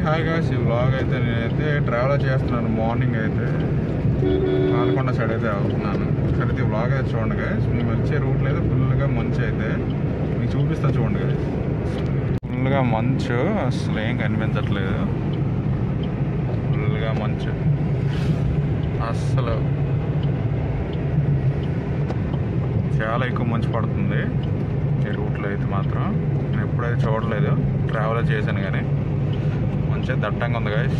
Hi guys, ఈ vlog అయితే నేనైతే ట్రావెల్ చేస్తున్నాను. మార్నింగ్ అయితే పాలకొండ సైడ్ అయితే అవుతున్నాను. ఇక్కడైతే వ్లాగ్ అయితే చూడండి గాయ్స్. మేము వచ్చే రూట్లో అయితే ఫుల్గా మంచు అయితే మీకు చూపిస్తాను చూడండి గాయ్స్. ఫుల్గా మంచు, అసలు ఏం కనిపించట్లేదు. ఫుల్గా మంచు, అస్సలు చాలా ఎక్కువ మంచు పడుతుంది ఈ రూట్లో అయితే. మాత్రం నేను ఎప్పుడైతే చూడలేదు, ట్రావెల్ చేశాను కానీ మంచి దట్టంగా ఉంది గాయ్స్.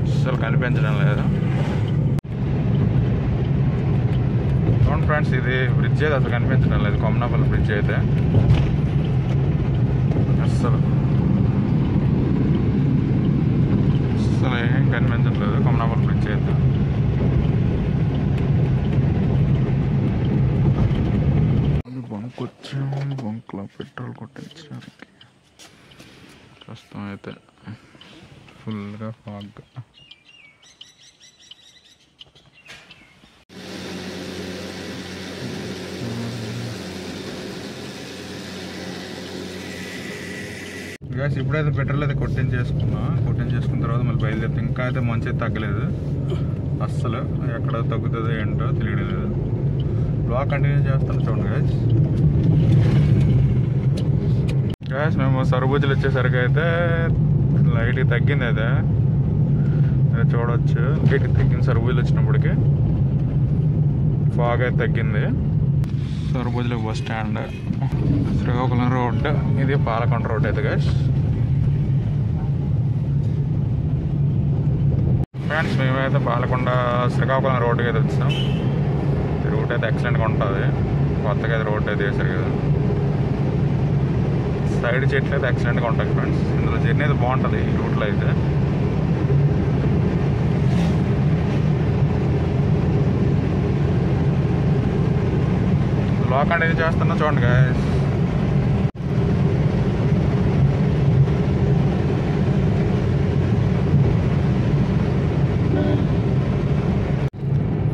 అసలు కనిపించడం లేదు. చూడండి ఫ్రెండ్స్, ఇది బ్రిడ్జ్ అయితే అసలు కనిపించడం లేదు. కొమ్మనాపల్లి బ్రిడ్జ్ అయితే అసలు ఏం కనిపించట్లేదు. కొమ్మనాపల్లి బ్రిడ్జ్ అయితే బంక్ వచ్చాము. బంక్లో పెట్రోల్ కొట్టించడానికి ప్రస్తుతం అయితే ఫుల్గా ఫాగ్. గ్యాస్ ఇప్పుడైతే పెట్రోల్ అయితే కొట్టించేసుకున్న తర్వాత మళ్ళీ బయలుదేరితే ఇంకా అయితే మంచి అయితే తగ్గలేదు. అస్సలు ఎక్కడ తగ్గుతుందో ఏంటో తెలియడం లేదు. బ్లాగ్ కంటిన్యూ చేస్తాను చూడండి గ్యాస్. గ్యాస్ మేము సరుబుజ్జులు వచ్చేసరికి అయితే లైట్గా తగ్గింది. అయితే చూడవచ్చు, లైట్గా తగ్గింది. సరుబుజ్జులు వచ్చినప్పటికీ ఫాగ్ అయితే తగ్గింది. సరుబుజ్జుల బస్ స్టాండ్, శ్రీకాకుళం రోడ్, ఇది పాలకొండ రోడ్ అయితే గాయ్స్. ఫ్రెండ్స్, మేమైతే పాలకొండ శ్రీకాకుళం రోడ్డుకి అయితే వచ్చాం. ఈ రూట్ అయితే ఎక్సలెంట్గా ఉంటుంది. కొత్తగా అయితే రోడ్ అయితే వేసారు కదా. సైడ్ చెట్లు అయితే ఎక్సలెంట్గా ఉంటాయి ఫ్రెండ్స్. ఇందులో జర్నీ అయితే బాగుంటుంది ఈ రూట్లో అయితే. బ్లాగ్ కంటిన్యూ చేస్తున్నా చూడండి గాయ్స్.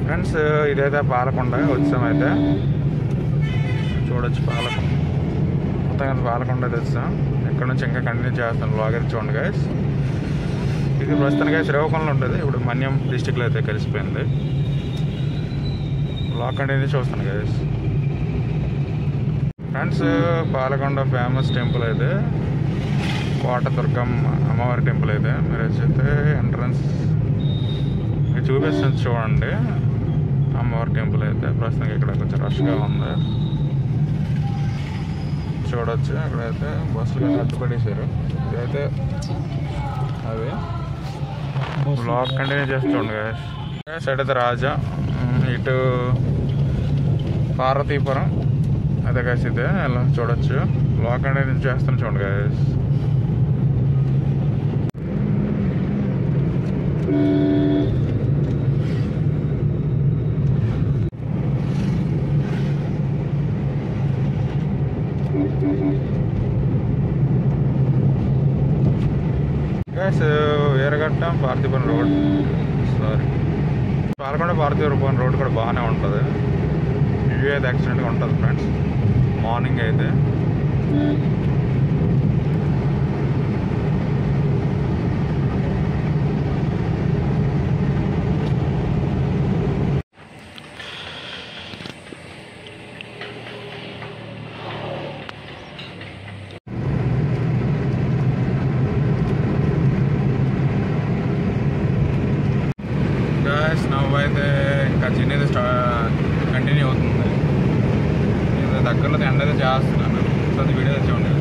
ఫ్రెండ్స్, ఇదైతే పాలకొండ వచ్చామైతే చూడొచ్చు. మొత్తం పాలకొండ అయితే వచ్చాం. ఇక్కడ నుంచి ఇంకా కంటిన్యూ చేస్తాను బ్లాగ్ అయితే చూడండి గాయ్స్. ఇది ప్రస్తుతానికి శ్రీకాకుళంలో ఉంటుంది. ఇప్పుడు మన్యం డిస్టిక్లో అయితే కలిసిపోయింది. బ్లాగ్ కంటిన్యూ చూస్తాను guys. Friends, Palakonda famous temple అయితే కోటదుర్గమ్మ అమ్మవారి టెంపుల్ అయితే మీరు వచ్చేస్తే ఎంట్రన్స్ మీరు చూపిస్తాను చూడండి. అమ్మవారి టెంపుల్ అయితే ప్రస్తుతం ఇక్కడ కొంచెం రష్గా ఉంది చూడవచ్చు. అక్కడైతే బస్సులు అడ్డుపడేశారు. ఇదైతే అవి బ్లాగ్ కంటిన్యూ చేసి చూడండి గాయ్స్. సైడ్ అయితే రాజా, ఇటు పార్వతీపురం అదే గాయ్స్. ఇదే ఇలా చూడొచ్చు. బ్లాగ్ కంటిన్యూ చేస్తాను చూడండి guys. Guys, Erragatta Parvathipuram road, Palakonda Parvathipuram road కూడా బాగానే ఉంటుంది. వ్యూ అయితే ఎక్సలెంట్గా ఉంటుంది ఫ్రెండ్స్ మార్నింగ్ అయితే. నవ్వు అయితే ఇంకా చిన్నది కంటిన్యూ అవుతుంది. నేను దగ్గరలో ఎండ అయితే చేస్తున్నాను. సో అది వీడియో చూడండి.